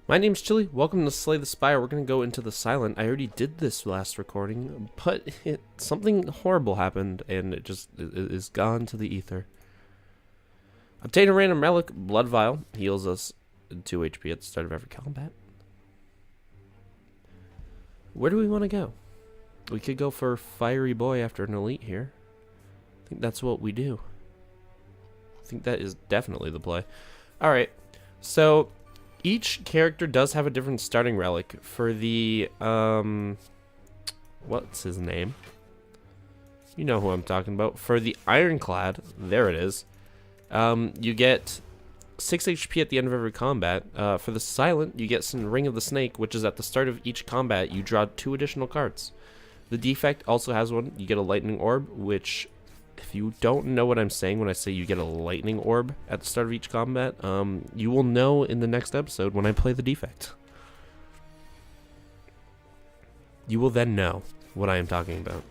My name's Chili. Welcome to Slay the Spire. We're going to go into the Silent. I already did this last recording, but something horrible happened, and it is gone to the ether. Obtain a random relic. Blood Vial heals us 2 HP at the start of every combat. Where do we want to go? We could go for Fiery Boy after an elite here. I think that's what we do. I think that is definitely the play. Alright, so each character does have a different starting relic. For the, what's his name? You know who I'm talking about. For the Ironclad, there it is. You get 6 HP at the end of every combat. For the Silent, you get some Ring of the Snake, which is at the start of each combat, you draw 2 additional cards. The Defect also has one. You get a Lightning Orb, which, if you don't know what I'm saying when I say you get a Lightning Orb at the start of each combat, you will know in the next episode when I play the Defect. You will then know what I am talking about.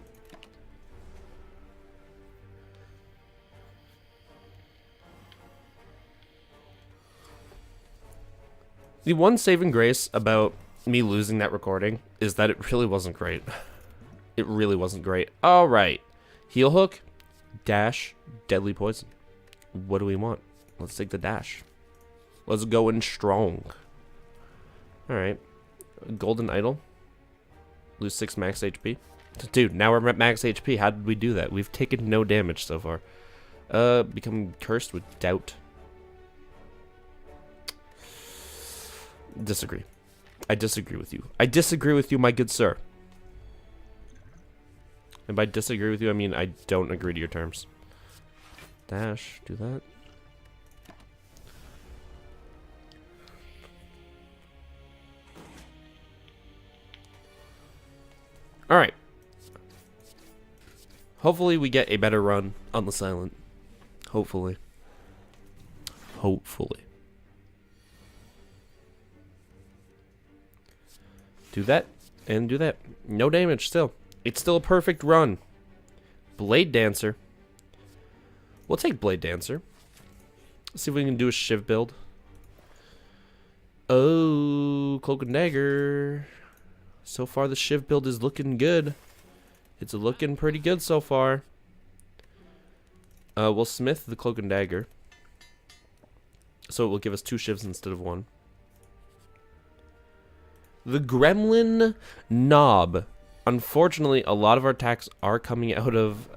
The one saving grace about me losing that recording is that it really wasn't great. It really wasn't great. Alright. Heal Hook, Dash, Deadly Poison. What do we want? Let's take the Dash. Let's go in strong. Alright. Golden Idol. Lose 6 max HP. Dude, now we're at max HP. How did we do that? We've taken no damage so far. Become cursed with doubt. Disagree. I disagree with you. I disagree with you, my good sir. And by disagree with you, I mean I don't agree to your terms. Dash, do that. Alright. Hopefully we get a better run on the Silent. Hopefully. Hopefully. Do that, and do that. No damage still. It's still a perfect run. Blade Dancer. We'll take Blade Dancer. Let's see if we can do a Shiv build. Oh, Cloak and Dagger. So far the Shiv build is looking good. It's looking pretty good so far. We'll smith the Cloak and Dagger. So it will give us 2 Shivs instead of 1. The Gremlin Knob. Unfortunately, a lot of our attacks are coming out of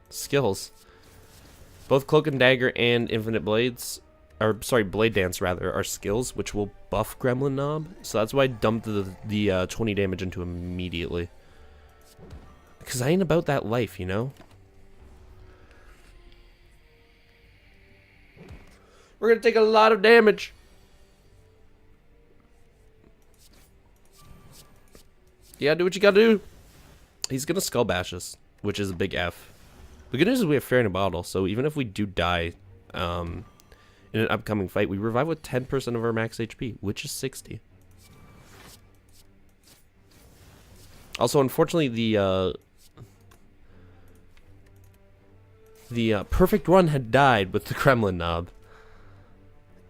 skills. Both Cloak and Dagger and Infinite Blades, or sorry, Blade Dance rather, are skills which will buff Gremlin Knob. So that's why I dumped the 20 damage into him immediately. Because I ain't about that life, you know? We're going to take a lot of damage. You gotta do what you gotta do. He's gonna Skull Bash us, which is a big F. The good news is we have Fair in a Bottle, so even if we do die in an upcoming fight, we revive with 10% of our max HP, which is 60. Also, unfortunately, the perfect run had died with the Gremlin Knob.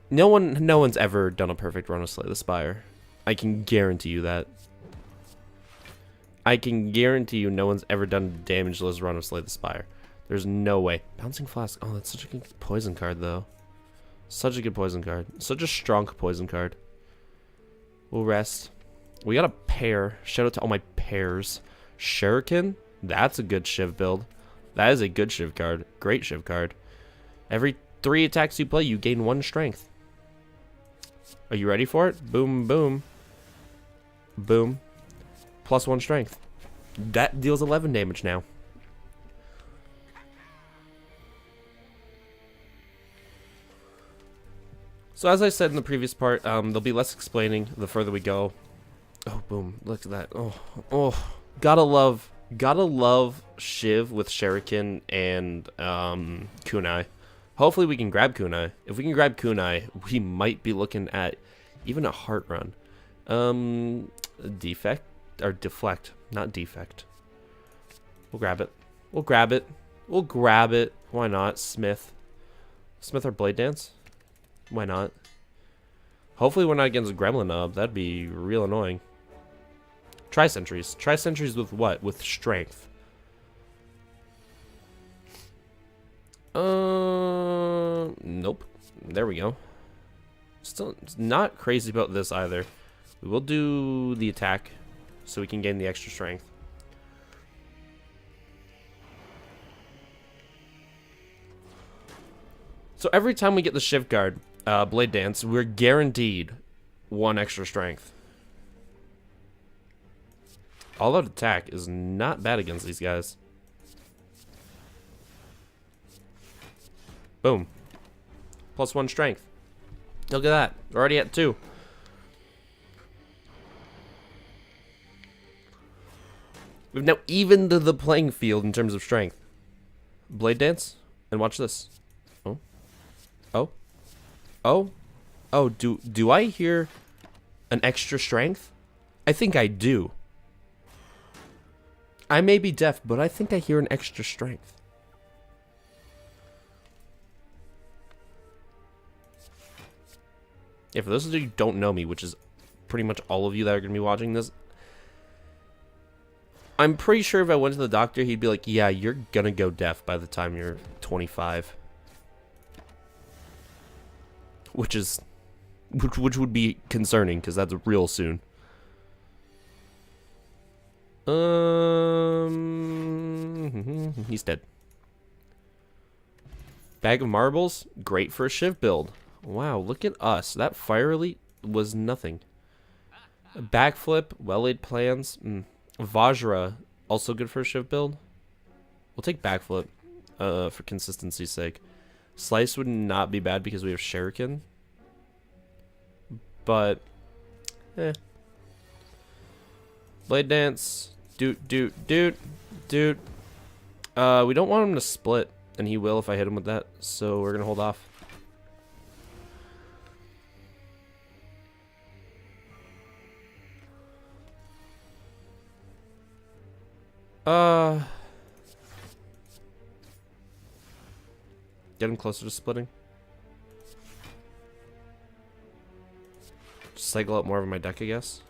No one's ever done a perfect run with Slay the Spire. I can guarantee you that. I can guarantee you no one's ever done a damageless run of Slay the Spire. There's no way. Bouncing Flask. Oh, that's such a good poison card, though. Such a good poison card. Such a strong poison card. We'll rest. We got a pair. Shout out to all my pairs. Shuriken. That's a good Shiv build. That is a good Shiv card. Great Shiv card. Every 3 attacks you play, you gain 1 strength. Are you ready for it? Boom, boom. Boom. Plus 1 strength. That deals 11 damage now. So as I said in the previous part, there'll be less explaining the further we go. Oh, boom. Look at that. Oh. Gotta love Shiv with Shuriken and Kunai. Hopefully we can grab Kunai. If we can grab Kunai, we might be looking at even a heart run. Defect. Or deflect, not defect. We'll grab it. We'll grab it. We'll grab it. Why not? Smith. Smith or Blade Dance? Why not? Hopefully we're not against Gremlin Up. That'd be real annoying. Try sentries. Try sentries with what? With strength. Nope. There we go. Still not crazy about this either. We will do the attack so we can gain the extra strength. So every time we get the shift guard, Blade Dance, we're guaranteed 1 extra strength. All out attack is not bad against these guys. Boom. +1 strength. Look at that. We're already at 2. We've now evened the playing field in terms of strength. Blade Dance, and watch this. Oh. Oh. Oh. Oh, do I hear an extra strength? I think I do. I may be deaf, but I think I hear an extra strength. Yeah, for those of you who don't know me, which is pretty much all of you that are going to be watching this, I'm pretty sure if I went to the doctor, he'd be like, yeah, you're going to go deaf by the time you're 25. Which would be concerning, because that's real soon. He's dead. Bag of marbles, great for a shiv build. Wow, look at us. That fire elite was nothing. Backflip, well-laid plans. Vajra, also good for a shiv build. We'll take backflip for consistency's sake. Slice would not be bad because we have Shuriken. But, Blade Dance. Doot. We don't want him to split, and he will if I hit him with that, so we're going to hold off. Get him closer to splitting. Just cycle out more of my deck, I guess.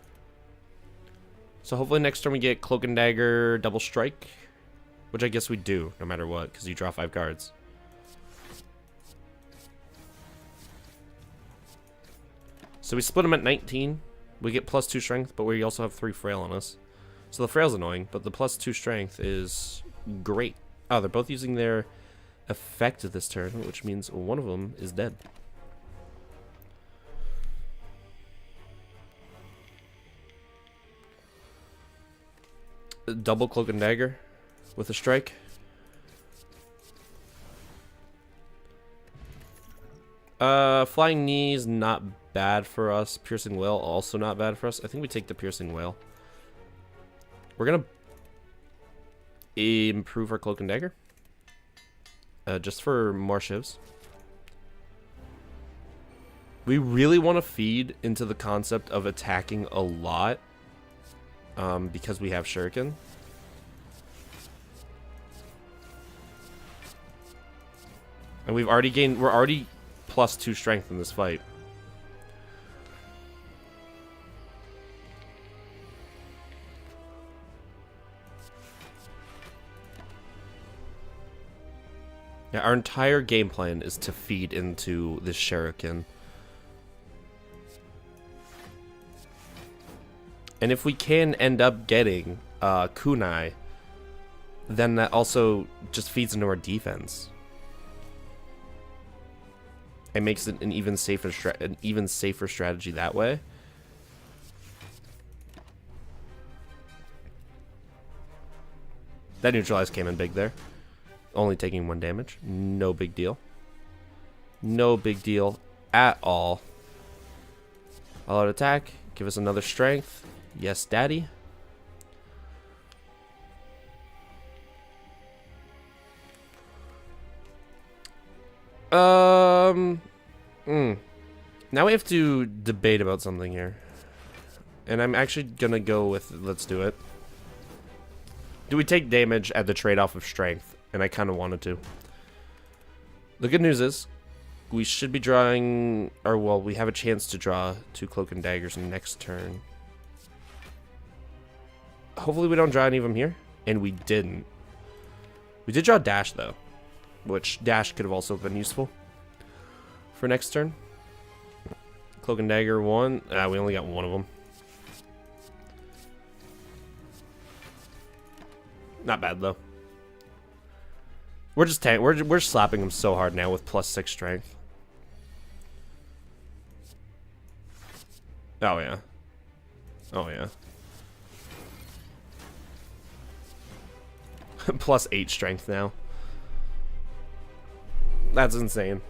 So hopefully next turn we get Cloak and Dagger double strike, which I guess we do no matter what, because you draw 5 cards. So we split him at 19. We get +2 strength, but we also have 3 frail on us. So the frail's annoying, but the +2 strength is great. Oh, they're both using their effect this turn, which means one of them is dead. Double Cloak and Dagger with a strike. Flying Knees, not bad for us. Piercing Wail, also not bad for us. I think we take the Piercing Wail. We're gonna improve our Cloak and Dagger. Just for more shivs. We really want to feed into the concept of attacking a lot. Because we have Shuriken. And we're already +2 strength in this fight. Yeah, our entire game plan is to feed into this Shuriken. And if we can end up getting Kunai, then that also just feeds into our defense. It makes it an even safer strategy that way. That neutralize came in big there. Only taking 1 damage. No big deal. No big deal at all. All out attack. Give us another strength. Yes, daddy. Now we have to debate about something here. And I'm actually gonna go with, let's do it. Do we take damage at the trade-off of strength? And I kind of wanted to. The good news is, we should be drawing, or well, we have a chance to draw 2 Cloak and Daggers next turn. Hopefully we don't draw any of them here, and we didn't. We did draw Dash though, which Dash could have also been useful for next turn. Cloak and Dagger 1. We only got one of them. Not bad though. We're just we're slapping him so hard now with +6 strength. Oh yeah. Oh yeah. +8 strength now. That's insane.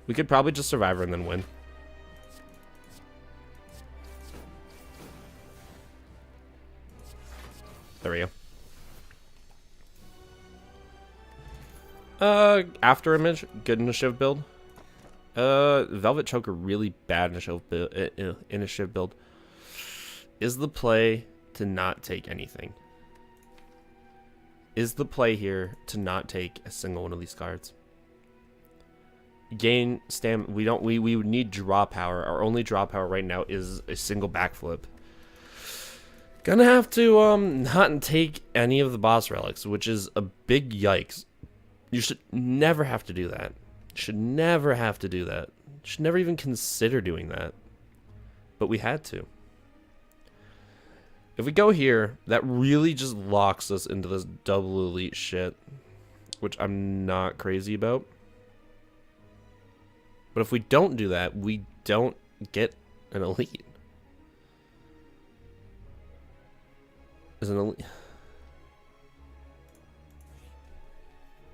We could probably just survive her and then win. There we go. After Image, good initiative build. Velvet Choker really bad initiative build. Is the play to not take anything? Is the play here to not take a single one of these cards? Gain stam. We would need draw power. Our only draw power right now is a single backflip. Gonna have to not take any of the boss relics, which is a big yikes. You should never have to do that. Should never have to do that. Should never even consider doing that. But we had to. If we go here, that really just locks us into this double elite shit, which I'm not crazy about. But if we don't do that, we don't get an elite. Is an elite.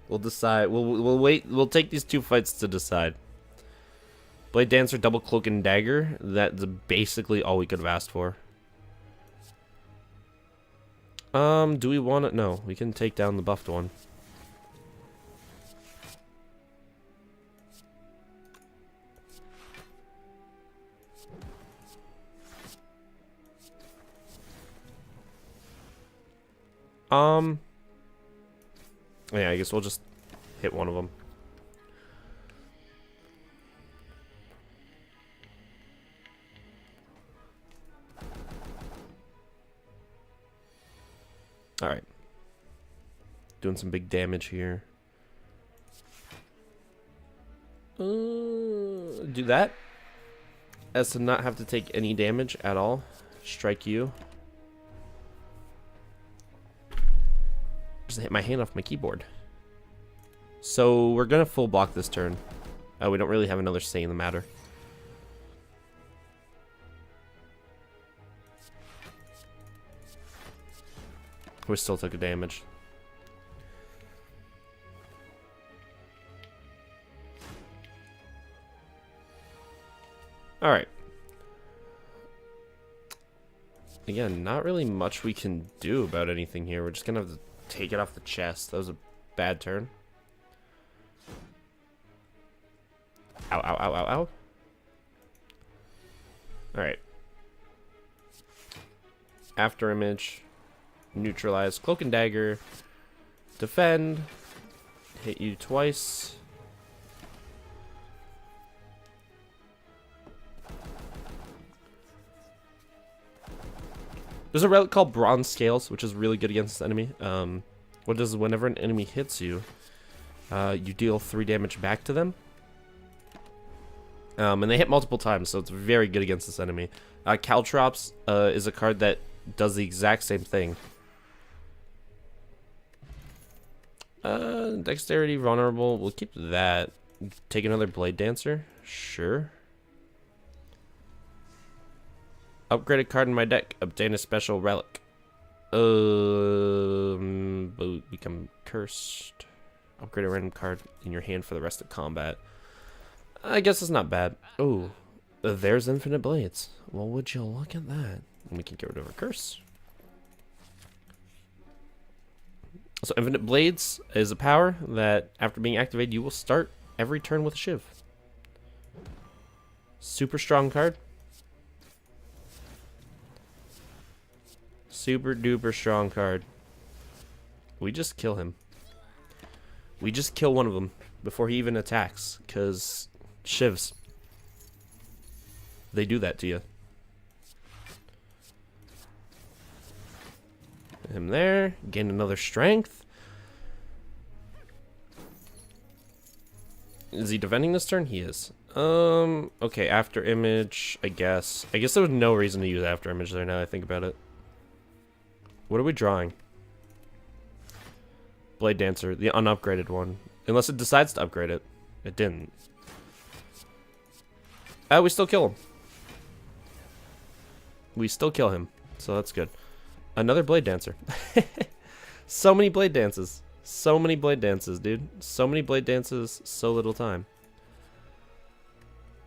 We'll decide. We'll wait. We'll take these 2 fights to decide. Blade Dancer, double Cloak and Dagger. That's basically all we could have asked for. Do we want to? No, we can take down the buffed one. Yeah, I guess we'll just hit one of them. Alright. Doing some big damage here. Do that. As to not have to take any damage at all. Strike you. Just hit my hand off my keyboard. So we're gonna full block this turn. We don't really have another say in the matter. We still took a damage. Alright. Again, not really much we can do about anything here. We're just gonna have to take it off the chest. That was a bad turn. Ow, ow, ow, ow, ow. Alright. After Image. Neutralize. Cloak and Dagger. Defend. Hit you twice. There's a relic called Bronze Scales, which is really good against this enemy. What does whenever an enemy hits you, you deal 3 damage back to them. And they hit multiple times, so it's very good against this enemy. Caltrops is a card that does the exact same thing. Dexterity, vulnerable. We'll keep that. Take another Blade Dancer. Sure. Upgraded card in my deck. Obtain a special relic. Become cursed. Upgrade a random card in your hand for the rest of combat. I guess it's not bad. Oh, there's Infinite Blades. Well, would you look at that? And we can get rid of our curse. So Infinite Blades is a power that, after being activated, you will start every turn with a Shiv. Super strong card. Super duper strong card. We just kill him. We just kill one of them before he even attacks, because shivs. They do that to you. Him there. Gain another strength. Is he defending this turn? He is. Okay, after image, I guess. I guess there was no reason to use after image there now that I think about it. What are we drawing? Blade Dancer, the unupgraded one. Unless it decides to upgrade it. It didn't. We still kill him. We still kill him, so that's good. Another Blade Dancer. So many Blade Dances. So many Blade Dances, dude. So many Blade Dances, so little time.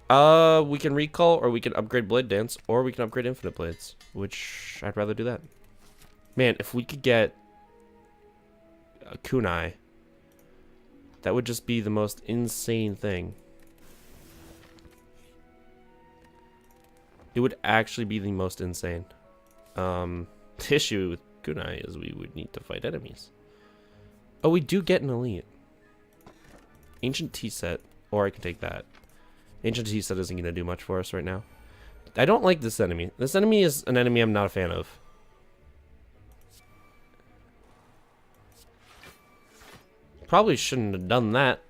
We can recall, or we can upgrade Blade Dance, or we can upgrade Infinite Blades, which I'd rather do that. Man, if we could get a kunai, that would just be the most insane thing. It would actually be the most insane. The issue with kunai is we would need to fight enemies. Oh, we do get an elite. Ancient Tea Set, or I can take that. Ancient Tea Set isn't going to do much for us right now. I don't like this enemy. This enemy is an enemy I'm not a fan of. Probably shouldn't have done that.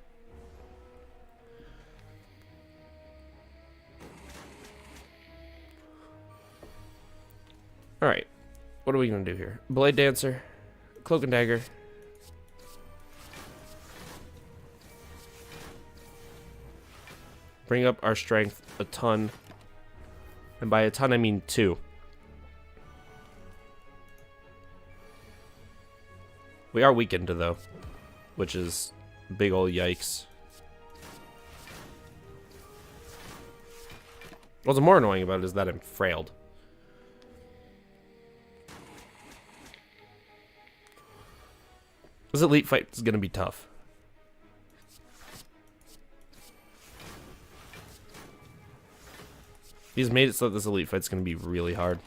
Alright. What are we going to do here? Blade Dancer. Cloak and Dagger. Bring up our strength a ton. And by a ton, I mean 2. We are weakened, though. Which is big ol' yikes. What's more annoying about it is that I'm frailed. This elite fight is going to be tough. He's made it so that this elite fight's going to be really hard.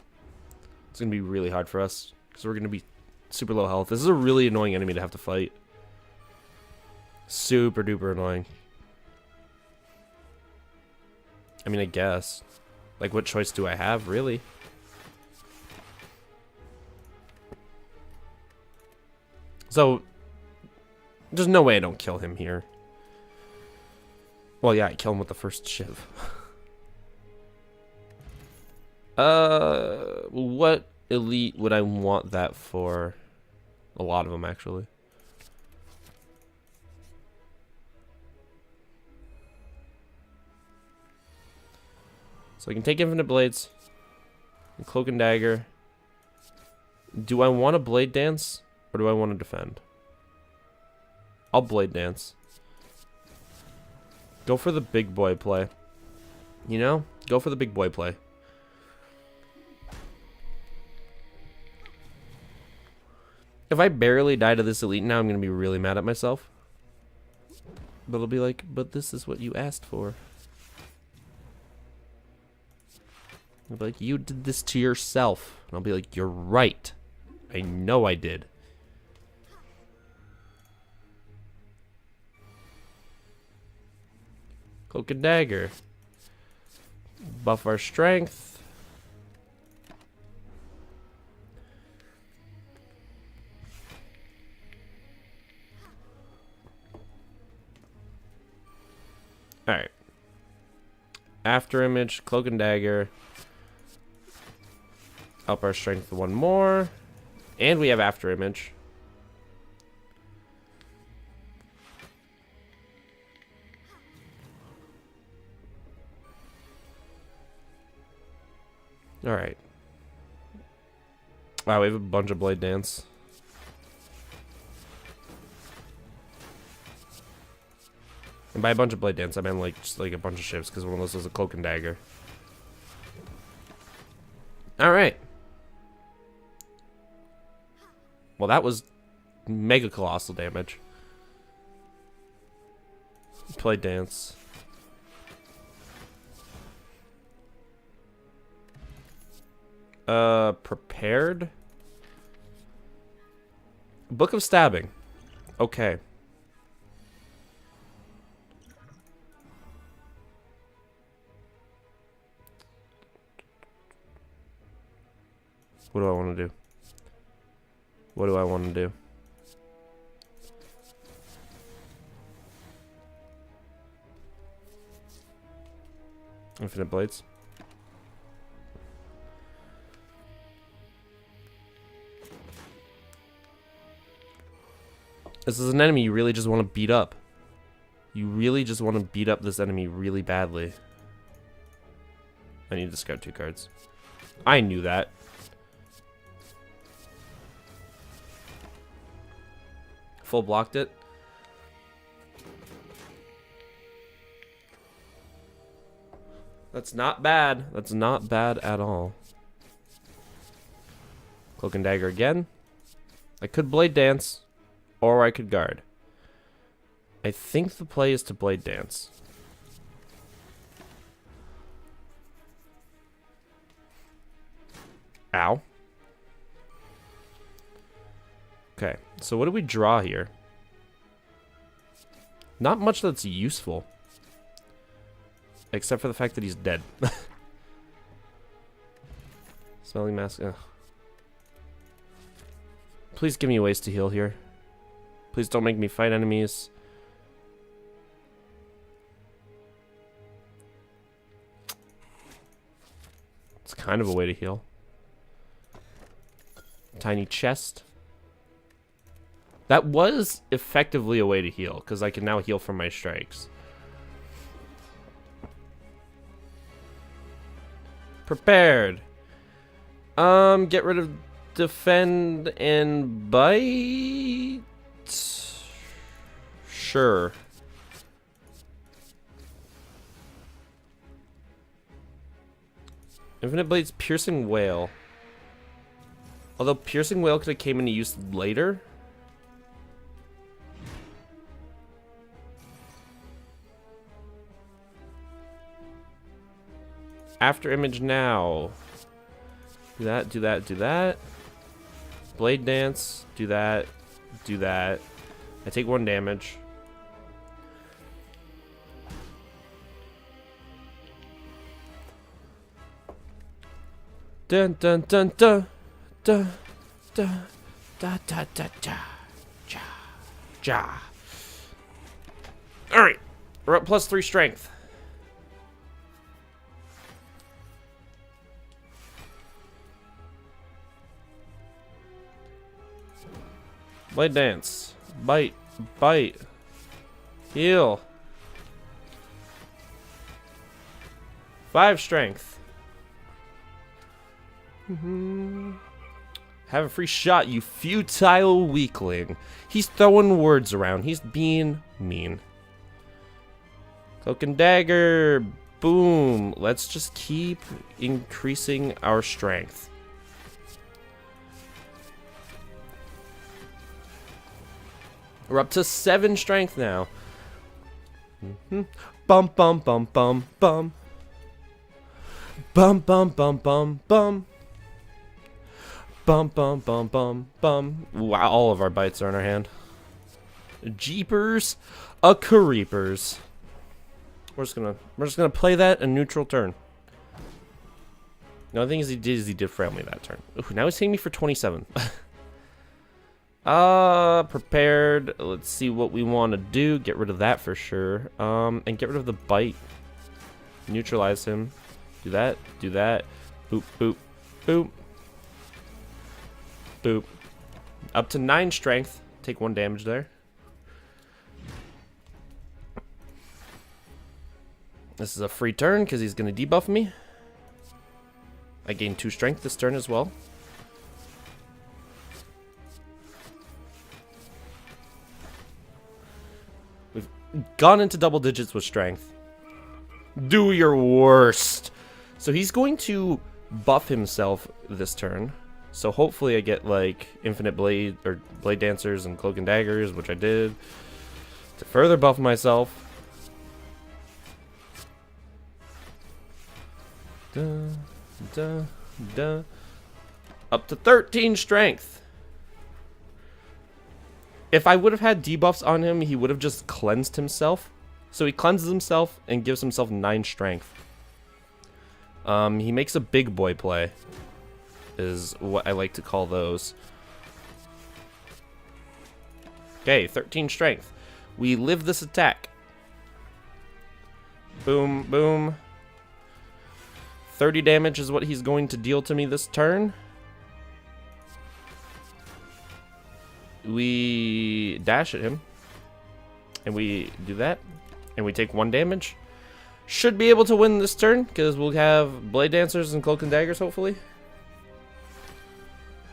It's going to be really hard for us, because we're going to be super low health. This is a really annoying enemy to have to fight. Super duper annoying. I mean, I guess. Like, what choice do I have, really? So, there's no way I don't kill him here. Well, yeah, I kill him with the first shiv. What elite would I want that for? A lot of them, actually. So I can take Infinite Blades. And Cloak and Dagger. Do I want to Blade Dance? Or do I want to defend? I'll Blade Dance. Go for the big boy play. You know? Go for the big boy play. If I barely die to this elite now, I'm going to be really mad at myself. But it'll be like, but this is what you asked for. I'll be like, you did this to yourself. And I'll be like, you're right. I know I did. Cloak and Dagger. Buff our strength. Alright. After image, Cloak and Dagger. Up our strength one more. And we have after image. Alright. Wow, we have a bunch of Blade Dance. And by a bunch of Blade Dance, I meant like just like a bunch of shifts, because one of those was a Cloak and Dagger. Alright. Well, that was mega colossal damage. Blade Dance. Prepared? Book of Stabbing. Okay. What do I want to do? What do I want to do? Infinite Blades. This is an enemy you really just want to beat up. You really just want to beat up this enemy really badly. I need to discard 2 cards. I knew that. Full blocked it. That's not bad. That's not bad at all. Cloak and Dagger again. I could Blade Dance, or I could guard. I think the play is to Blade Dance. Ow. Okay, so what do we draw here? Not much that's useful. Except for the fact that he's dead. Smelling Mask. Ugh. Please give me ways to heal here. Please don't make me fight enemies. It's kind of a way to heal. Tiny chest. That was effectively a way to heal, because I can now heal from my strikes. Prepared. Get rid of defend and bite. Sure. Infinite Blades, Piercing Wail. Although Piercing Wail could have came into use later. After Image now. Do that, do that, do that. Blade Dance, do that, do that. I take 1 damage. Dun dun dun dun dun dun da da da da ja ja. Alright. We're up +3 strength. Blade Dance. Bite. Bite. Heal. 5 strength. Have a free shot, you futile weakling. He's throwing words around. He's being mean. Cloak and Dagger. Boom. Let's just keep increasing our strength. We're up to 7 strength now. Bum bum bum bum bum. Bum bum bum bum bum. Bum bum bum bum bum. Wow, all of our bites are in our hand. Jeepers, a creepers. We're just gonna play that a neutral turn. The only thing is he did friendly that turn. Ooh, now he's hitting me for 27. Prepared. Let's see what we want to do. Get rid of that for sure. And get rid of the bite. Neutralize him. Do that. Do that. Boop, boop, boop. Boop. Up to 9 strength. Take 1 damage there. This is a free turn because he's going to debuff me. I gain 2 strength this turn as well. We've gone into double digits with strength. Do your worst. So he's going to buff himself this turn. So hopefully I get like Infinite Blade or Blade Dancers and Cloak and Daggers, which I did, to further buff myself. Dun, dun, dun. Up to 13 strength. If I would have had debuffs on him, he would have just cleansed himself. So he cleanses himself and gives himself 9 strength. He makes a big boy play. is what I like to call those. Okay, 13 strength. We live this attack. Boom, boom. 30 damage is what he's going to deal to me this turn. We dash at him. And we do that. And we take 1 damage. Should be able to win this turn, because we'll have Blade Dancers and Cloak and Daggers, hopefully.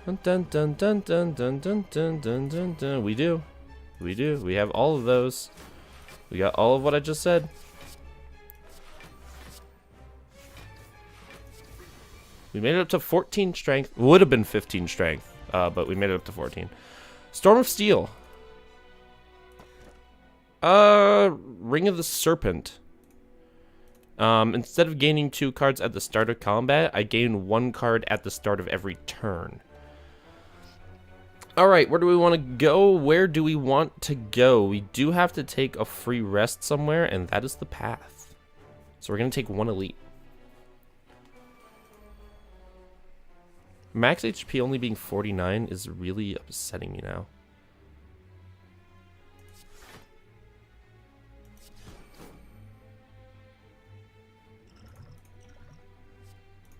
Dun dun dun dun dun dun dun dun dun dun dun. We do. We do. We have all of those. We got all of what I just said. We made it up to 14 strength. Would have been 15 strength, but we made it up to 14. Storm of Steel. Ring of the Serpent. Instead of gaining 2 cards at the start of combat, I gain 1 card at the start of every turn. Alright, where do we want to go? Where do we want to go? We do have to take a free rest somewhere, and that is the path. So we're going to take 1 elite. Max HP only being 49 is really upsetting me now.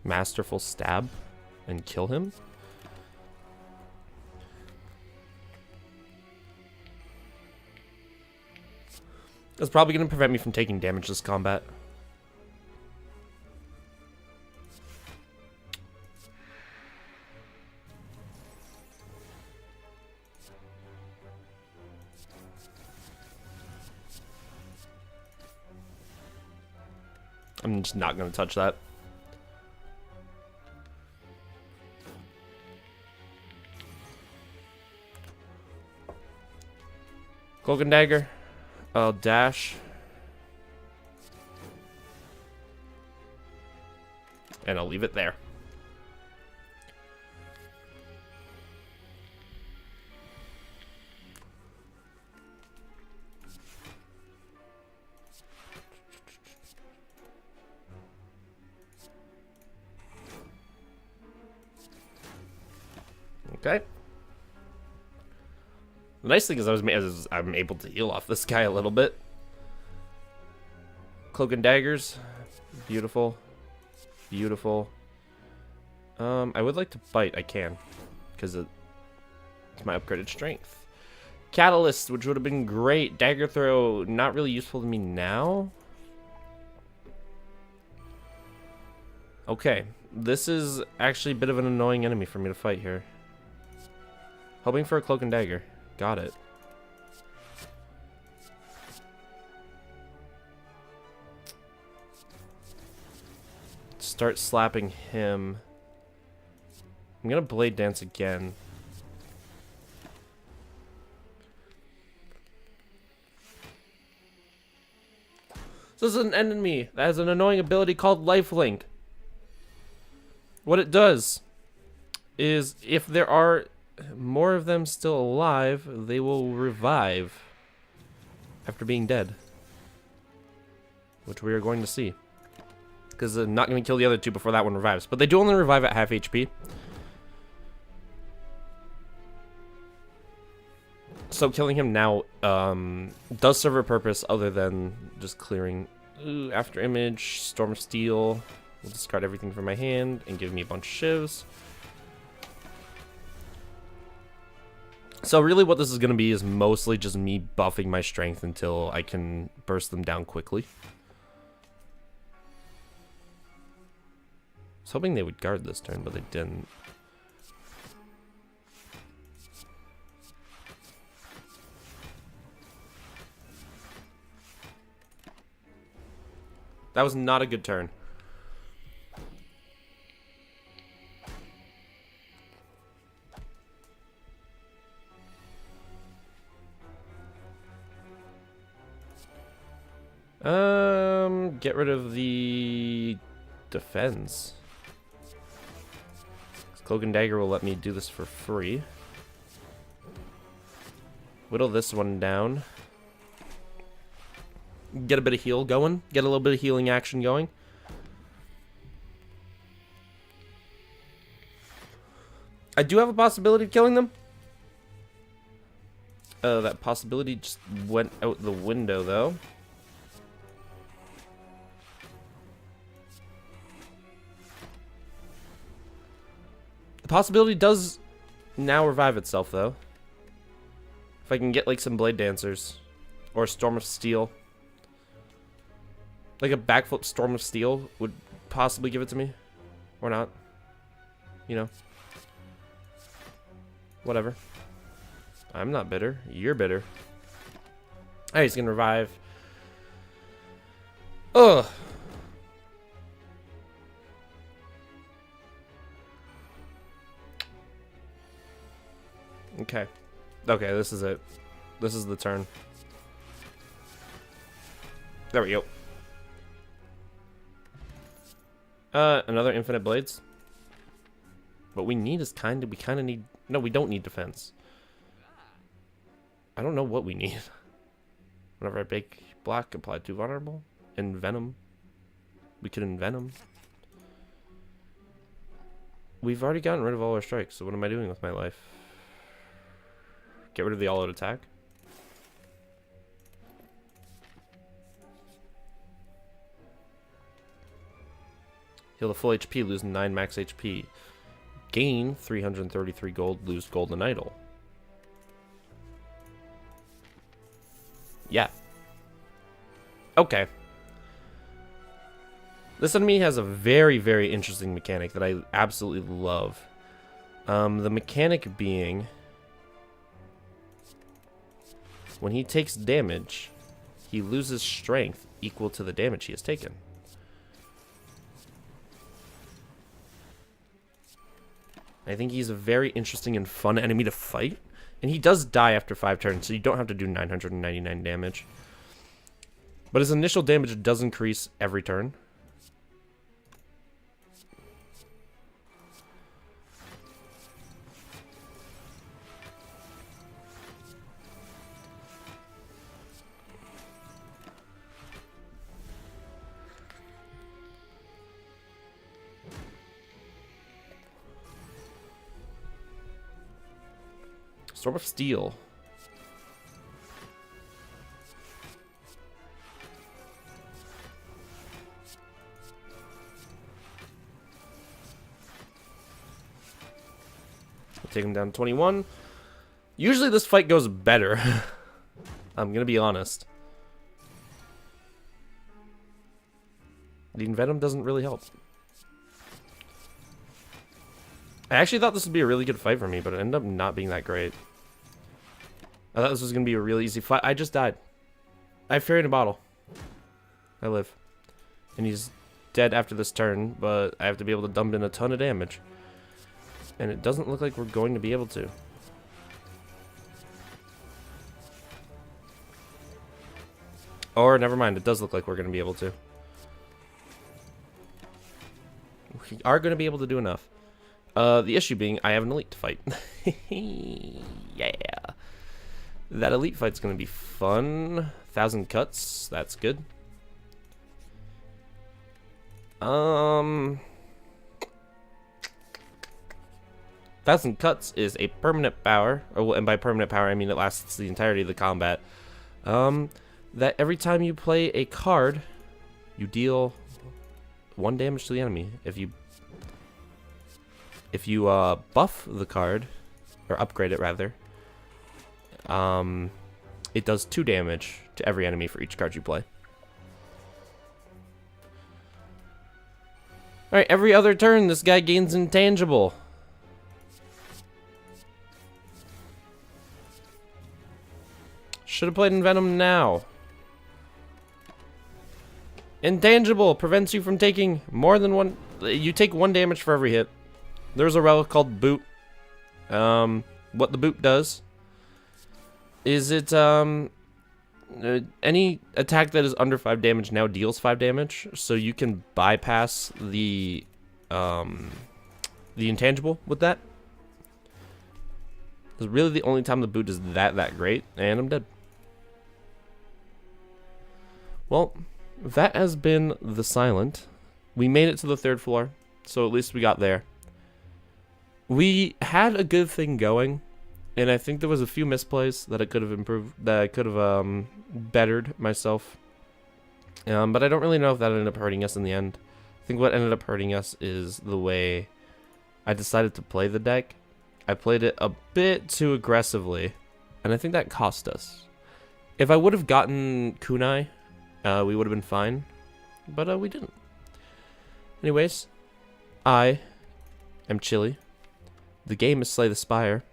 Masterful Stab and kill him? That's probably going to prevent me from taking damage this combat. I'm just not going to touch that. Cloak and Dagger. I'll dash. And I'll leave it there. Okay. The nice thing is I'm able to heal off this guy a little bit. Cloak and Daggers. Beautiful. Beautiful. I would like to bite. I can. Because it's my upgraded strength. Catalyst, which would have been great. Dagger Throw, not really useful to me now. Okay. This is actually a bit of an annoying enemy for me to fight here. Hoping for a Cloak and Dagger. Got it. Start slapping him. I'm gonna Blade Dance again. This is an enemy that has an annoying ability called Lifelink. What it does is if there are more of them still alive, they will revive after being dead. Which we are going to see. Because they're not going to kill the other 2 before that one revives. But they do only revive at half HP. So killing him now does serve a purpose other than just clearing. Ooh, After Image, Storm of Steel. We'll discard everything from my hand and give me a bunch of shivs. So really what this is going to be is mostly just me buffing my strength until I can burst them down quickly. I was hoping they would guard this turn, but they didn't. That was not a good turn. Get rid of the defense. Cloak and Dagger will let me do this for free. Whittle this one down. Get a bit of heal going. Get a little bit of healing action going. I do have a possibility of killing them. That possibility just went out the window, though. The possibility does now revive itself, though. If I can get, like, some Blade Dancers. Or a Storm of Steel. Like a backflip Storm of Steel would possibly give it to me. Or not. You know. Whatever. I'm not bitter. You're bitter. Alright, he's gonna revive. Ugh. Okay. Okay, this is it. This is the turn. There we go. Another infinite blades. What we need is we kind of need... No, we don't need defense. I don't know what we need. Whenever I bake black, apply 2 vulnerable. Envenom. We could envenom. We've already gotten rid of all our strikes, so what am I doing with my life? Get rid of the all-out attack. Heal the full HP, lose 9 max HP. Gain 333 gold, lose golden idol. Yeah. Okay. This enemy has a very, very interesting mechanic that I absolutely love. The mechanic being... When he takes damage, he loses strength equal to the damage he has taken. I think he's a very interesting and fun enemy to fight. And he does die after 5 turns, so you don't have to do 999 damage. But his initial damage does increase every turn. Storm of Steel. We'll take him down to 21. Usually this fight goes better. I'm gonna be honest. The Envenom doesn't really help. I actually thought this would be a really good fight for me, but it ended up not being that great. I thought this was going to be a really easy fight. I just died. I have Fairy in a Bottle. I live. And he's dead after this turn, but I have to be able to dump in a ton of damage. And it doesn't look like we're going to be able to. Or, never mind, it does look like we're going to be able to. We are going to be able to do enough. The issue being, I have an elite to fight. Yeah. That elite fight's gonna be fun. 1,000 cuts, that's good. 1,000 cuts is a permanent power, and by permanent power I mean it lasts the entirety of the combat. That every time you play a card, you deal 1 damage to the enemy. If you buff the card, or upgrade it rather, it does 2 damage to every enemy for each card you play. Alright, every other turn this guy gains intangible. Should have played Envenom now. Intangible prevents you from taking more than 1. You take 1 damage for every hit. There's a relic called Boot. What the Boot does is it, any attack that is under 5 damage now deals 5 damage, so you can bypass the intangible with that. It's really the only time the Boot is that great, and I'm dead. Well, that has been the Silent. We made it to the 3rd floor, so at least we got there. we had a good thing going, and I think there was a few misplays that I could have improved, that I could have bettered myself. But I don't really know if that ended up hurting us in the end. I think what ended up hurting us is the way I decided to play the deck. I played it a bit too aggressively, and I think that cost us. If I would have gotten Kunai, we would have been fine, but we didn't. Anyways, I am Chili. The game is Slay the Spire.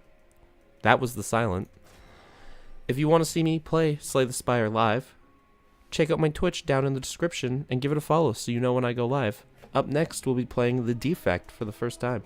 That was the Silent. If you want to see me play Slay the Spire live, check out my Twitch down in the description and give it a follow so you know when I go live. Up next, we'll be playing The Defect for the first time.